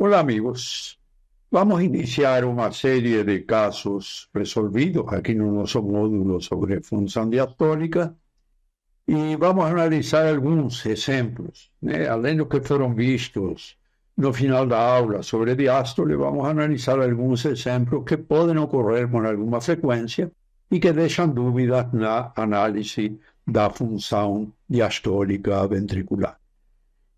Hola amigos, vamos a iniciar una serie de casos resolvidos aquí en nuestro módulo sobre función diastólica y vamos a analizar algunos ejemplos, além dos que fueron vistos no final da aula sobre diástole, vamos a analizar algunos ejemplos que pueden ocurrir con alguna frecuencia y que dejan dúvidas na análise da função diastólica ventricular.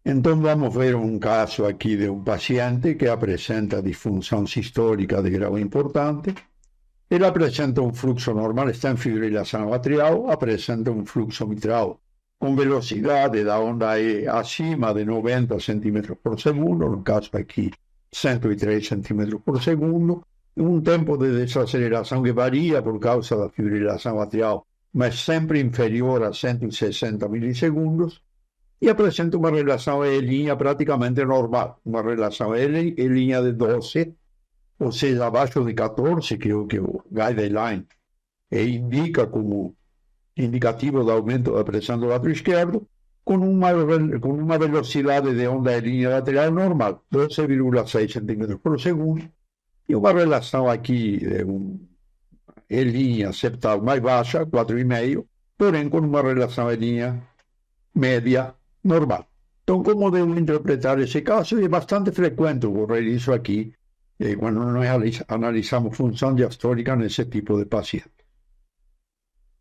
Então, vamos ver um caso aqui de um paciente que apresenta disfunção sistólica de grau importante. Ele apresenta um fluxo normal, está em fibrilação atrial, apresenta um fluxo mitral com velocidade da onda E acima de 90 centímetros por segundo, no caso aqui 103 centímetros por segundo, um tempo de desaceleração que varia por causa da fibrilação atrial, mas sempre inferior a 160 milissegundos, e apresenta uma relação E' praticamente normal, uma relação E' de 12, ou seja, abaixo de 14, que é o guideline indica como indicativo de aumento da pressão do lado esquerdo, com uma velocidade de onda E' lateral normal, 12,6 centímetros por segundo, e uma relação aqui de E' septal mais baixa, 4,5, porém com uma relação E' média normal. Então, como devo interpretar esse caso? É bastante frequente ocorrer isso aqui quando nós analisamos função diastólica nesse tipo de paciente.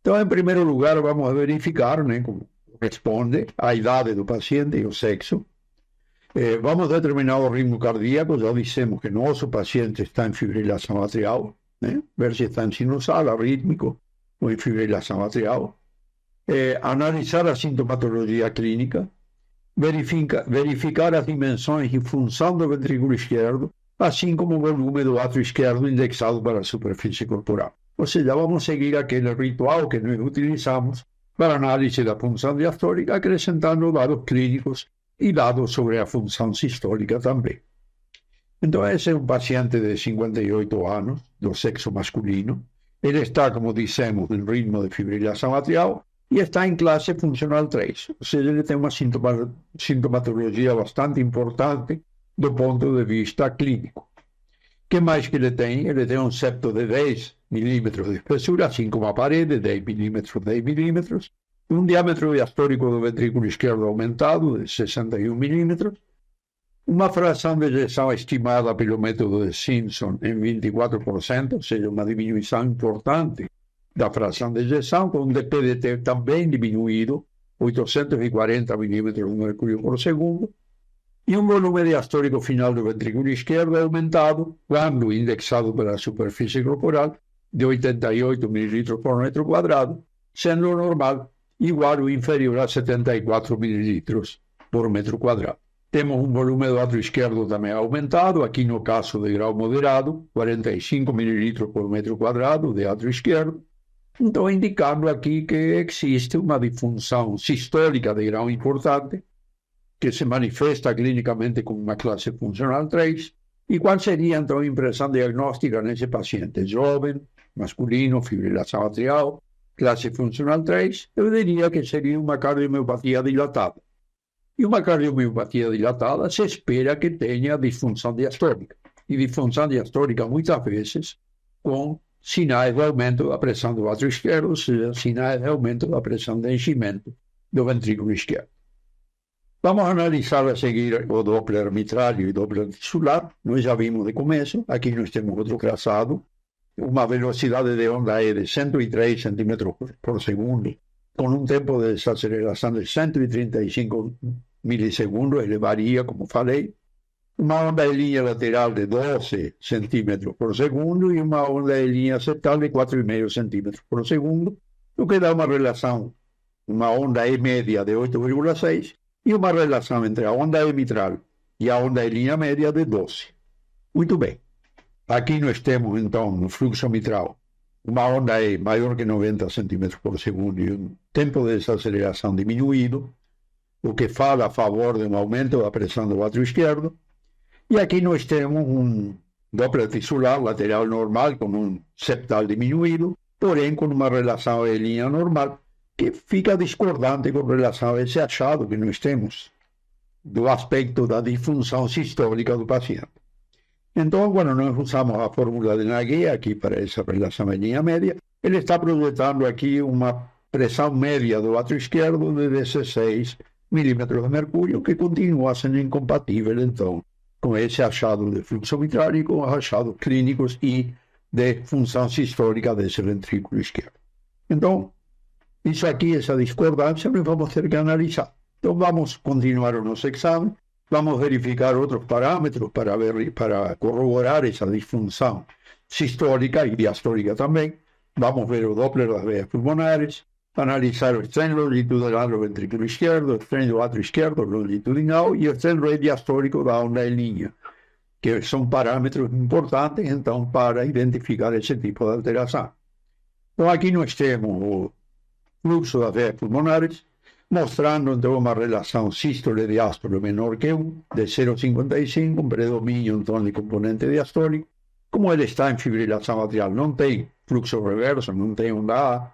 Então, em primeiro lugar, vamos verificar como responde a idade do paciente e o sexo. Vamos determinar o ritmo cardíaco. Já dissemos que nosso paciente está em fibrilação atrial, ver se está em sinusal, arrítmico ou em fibrilação atrial. Analisar a sintomatologia clínica, verificar as dimensões e função do ventrículo esquerdo, assim como o volume do átrio esquerdo indexado para a superfície corporal. Ou seja, vamos seguir aquele ritual que nós utilizamos para a análise da função diastólica, acrescentando dados clínicos e dados sobre a função sistólica também. Então, esse é um paciente de 58 anos, do sexo masculino. Ele está, como dissemos, em ritmo de fibrilação atrial, e está em classe funcional 3, ou seja, ele tem uma sintomatologia bastante importante do ponto de vista clínico. O que mais que ele tem? Ele tem um septo de 10 milímetros de espessura, assim como a parede, 10 milímetros, um diâmetro diastólico do ventrículo esquerdo aumentado de 61 milímetros, uma fração de ejeção estimada pelo método de Simpson em 24%, ou seja, uma diminuição importante da fração de ejeção, com um DPDT também diminuído, 840 milímetros de mercúrio por segundo, e um volume diastólico final do ventrículo esquerdo aumentado, quando indexado pela superfície corporal, de 88 mililitros por metro quadrado, sendo normal igual ou inferior a 74 mililitros por metro quadrado. Temos um volume do átrio esquerdo também aumentado, aqui no caso de grau moderado, 45 mililitros por metro quadrado de átrio esquerdo. Então, indicando aqui que existe uma disfunção sistólica de grau importante, que se manifesta clinicamente como uma classe funcional 3, e qual seria, então, a impressão diagnóstica nesse paciente? Jovem, masculino, fibrilação atrial, classe funcional 3, eu diria que seria uma cardiomiopatia dilatada. E uma cardiomiopatia dilatada se espera que tenha disfunção diastólica. E disfunção diastólica, muitas vezes, com sinais de aumento da pressão do átrio esquerdo, ou seja, sinais de aumento da pressão de enchimento do ventrículo esquerdo. Vamos analisar a seguir o Doppler mitral e o Doppler tisular. Nós já vimos de começo, aqui nós temos outro traçado, uma velocidade de onda E de 103 centímetros por segundo, com um tempo de desaceleração de 135 milissegundos, ele varia, como falei, uma onda de linha lateral de 12 centímetros por segundo e uma onda de linha septal de 4,5 centímetros por segundo, o que dá uma relação, uma onda E média de 8,6 e uma relação entre a onda E mitral e a onda de linha média de 12. Muito bem. Aqui nós temos, então, no fluxo mitral, uma onda E maior que 90 centímetros por segundo e um tempo de desaceleração diminuído, o que fala a favor de um aumento da pressão do átrio esquerdo. E aqui nós temos um Doppler tisular lateral normal com um septal diminuído, porém com uma relação E' normal, que fica discordante com relação a esse achado que nós temos do aspecto da disfunção sistólica do paciente. Então, quando nós usamos a fórmula de Nagy aqui para essa relação em linha média, ele está projetando aqui uma pressão média do átrio esquerdo de 16 milímetros de mercúrio, que continua sendo incompatível, então, com esse achado de fluxo mitral e com os achados clínicos e de função sistólica desse ventrículo esquerdo. Então, isso aqui, essa discordância, nós vamos ter que analisar. Então, vamos continuar o nosso exame, vamos verificar outros parâmetros para corroborar essa disfunção sistólica e diastólica também. Vamos ver o Doppler das veias pulmonares, analisar o strain longitudinal do ventrículo esquerdo, o strain do átrio esquerdo longitudinal e o strain rate diastólico da onda em linha, que são parâmetros importantes, então, para identificar esse tipo de alteração. Então, aqui nós temos o fluxo das veias pulmonares, mostrando então uma relação sístole-diástole menor que 1, de 0,55, um predomínio então de componente diastólico. Como ele está em fibrilação atrial, não tem fluxo reverso, não tem onda A,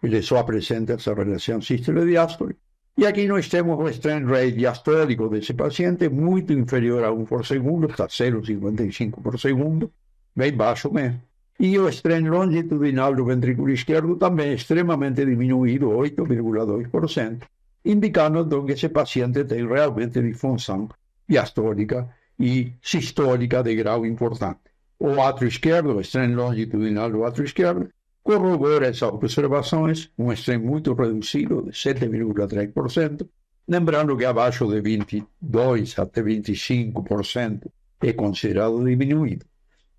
ele só apresenta essa relação sístole-diástole. E aqui nós temos o strain rate diastólico desse paciente muito inferior a 1 por segundo, está 0,55 por segundo, bem baixo mesmo. E o strain longitudinal do ventrículo esquerdo também extremamente diminuído, 8,2%, indicando então que esse paciente tem realmente disfunção diastólica e sistólica de grau importante. O átrio esquerdo, o strain longitudinal do átrio esquerdo, corrobora essas observações, um strain muito reduzido, de 7,3%, lembrando que abaixo de 22 até 25% é considerado diminuído.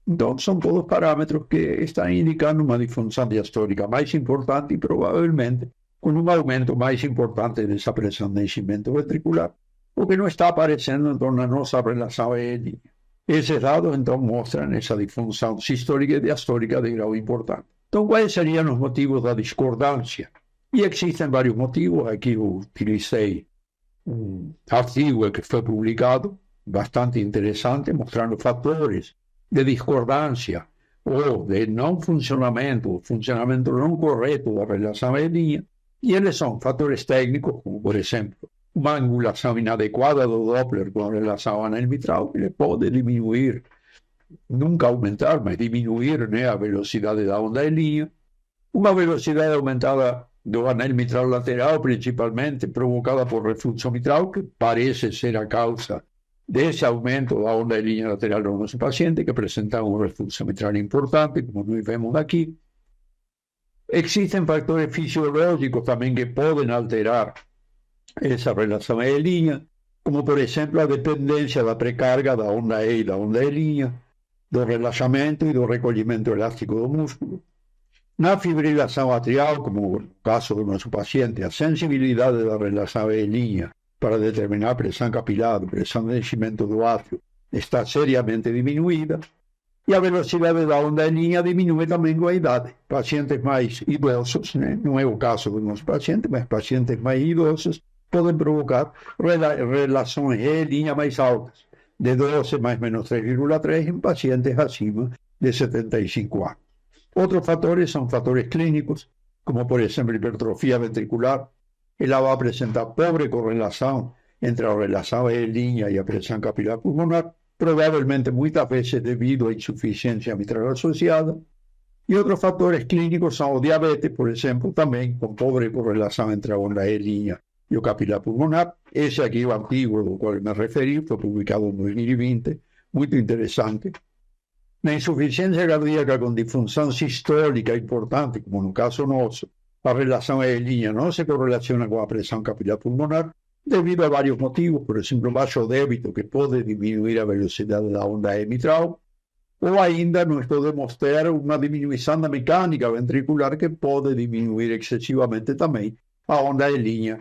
Então, são todos parâmetros que estão indicando uma disfunção diastólica mais importante e, provavelmente, com um aumento mais importante dessa pressão de enchimento ventricular, o que não está aparecendo, então, na nossa relação ELI. Esses dados, então, mostram essa disfunção sistólica e diastólica de grau importante. Então, quais seriam os motivos da discordância? E existem vários motivos. Aqui eu utilizei um artigo que foi publicado, bastante interessante, mostrando fatores de discordância ou de não funcionamento não correto da relação em linha, e eles são fatores técnicos, como, por exemplo, uma angulação inadequada do Doppler com relação ao anel mitral, que ele pode diminuir, nunca aumentar, mas diminuir, né, a velocidade da onda em linha, uma velocidade aumentada do anel mitral lateral, principalmente provocada por refluxo mitral, que parece ser a causa desse aumento da onda em linha lateral do nosso paciente, que apresenta um refluxo mitral importante, como nós vemos aqui. Existem fatores fisiológicos também que podem alterar essa relação em linha, como, por exemplo, a dependência da precarga da onda E e da onda em linha, do relaxamento e do recolhimento elástico do músculo. Na fibrilação atrial, como no caso do nosso paciente, a sensibilidade da relação em linha para determinar a pressão capilar, pressão de enchimento do átrio, está seriamente diminuída, e a velocidade da onda em linha diminui também com a idade. Pacientes mais idosos, né? Não é o caso do nosso paciente, mas pacientes mais idosos podem provocar relações em linha mais altas, de 12 mais menos 3,3 em pacientes acima de 75 anos. Outros fatores são fatores clínicos, como por exemplo hipertrofia ventricular. Ela vai apresentar pobre correlação entre a relação em linha e a pressão capilar pulmonar, provavelmente muitas vezes devido à insuficiência mitral associada. E outros fatores clínicos são o diabetes, por exemplo, também com pobre correlação entre a onda em linha e o capilar pulmonar. Esse aqui é o artigo do qual me referi, foi publicado em 2020, muito interessante. Na insuficiência cardíaca com disfunção sistólica importante, como no caso nosso, a relação em linha não se correlaciona com a pressão capilar pulmonar, devido a vários motivos, por exemplo, baixo débito, que pode diminuir a velocidade da onda E mitral, ou ainda nós podemos ter uma diminuição da mecânica ventricular que pode diminuir excessivamente também a onda em linha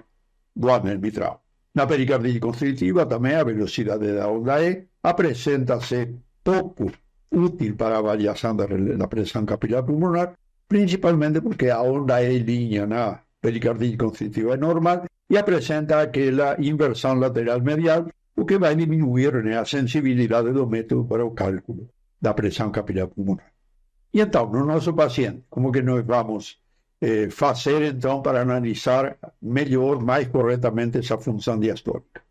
do anel mitral. Na pericardite constritiva também a velocidade da onda E apresenta-se pouco útil para a avaliação da pressão capilar pulmonar, principalmente porque a onda em linha na pericardite constritiva é normal e apresenta aquela inversão lateral medial, o que vai diminuir, né, a sensibilidade do método para o cálculo da pressão capilar pulmonar. E então, no nosso paciente, como que nós vamos fazer então para analisar melhor, mais corretamente essa função diastólica?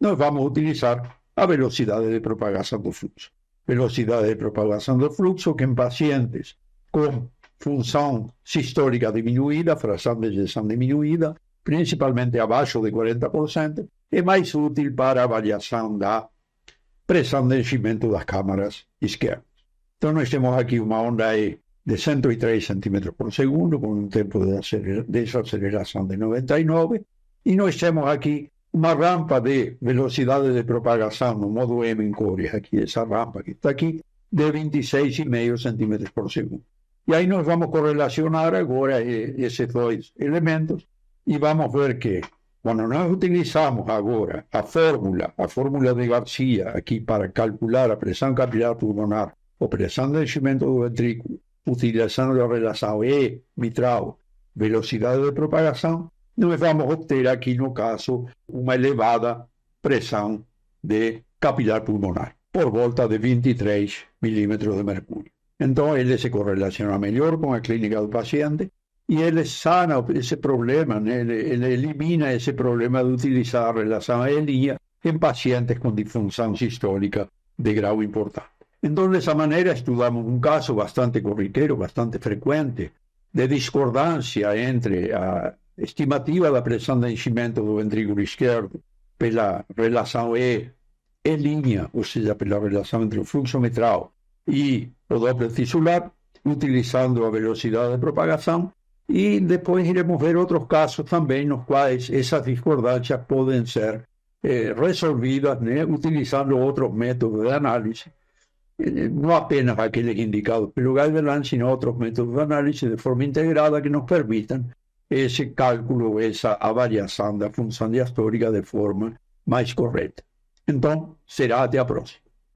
nós vamos utilizar a velocidade de propagação do fluxo. Velocidade de propagação do fluxo que em pacientes com função sistólica diminuída, fração de ejeção diminuída, principalmente abaixo de 40%, é mais útil para a avaliação da pressão de enchimento das câmaras esquerdas. Então, nós temos aqui uma onda E de 103 centímetros por segundo, com um tempo de desaceleração de 99, e nós temos aqui uma rampa de velocidade de propagação no modo M em cores, aqui essa rampa que está aqui, de 26,5 centímetros por segundo. E aí nós vamos correlacionar agora esses dois elementos e vamos ver que quando nós utilizamos agora a fórmula de Garcia aqui para calcular a pressão capilar pulmonar ou pressão de enchimento do ventrículo, utilizando a relação E mitral, velocidade de propagação, nós vamos obter aqui, no caso, uma elevada pressão de capilar pulmonar, por volta de 23 milímetros de mercúrio. Então, ele se correlaciona melhor com a clínica do paciente e ele sana esse problema, né? Ele elimina esse problema de utilizar a relação E' em pacientes com disfunção sistólica de grau importante. Então, dessa maneira, estudamos um caso bastante corriqueiro, bastante frequente, de discordância entre a estimativa da pressão de enchimento do ventrículo esquerdo pela relação E', ou seja, pela relação entre o fluxo mitral e o Doppler tisular, utilizando a velocidade de propagação, e depois iremos ver outros casos também nos quais essas discordâncias podem ser resolvidas, né, utilizando outros métodos de análise, não apenas aqueles indicados pelo Guideline, sino outros métodos de análise de forma integrada que nos permitam esse cálculo, essa avaliação da função diastólica de forma mais correta. Então, será até a próxima.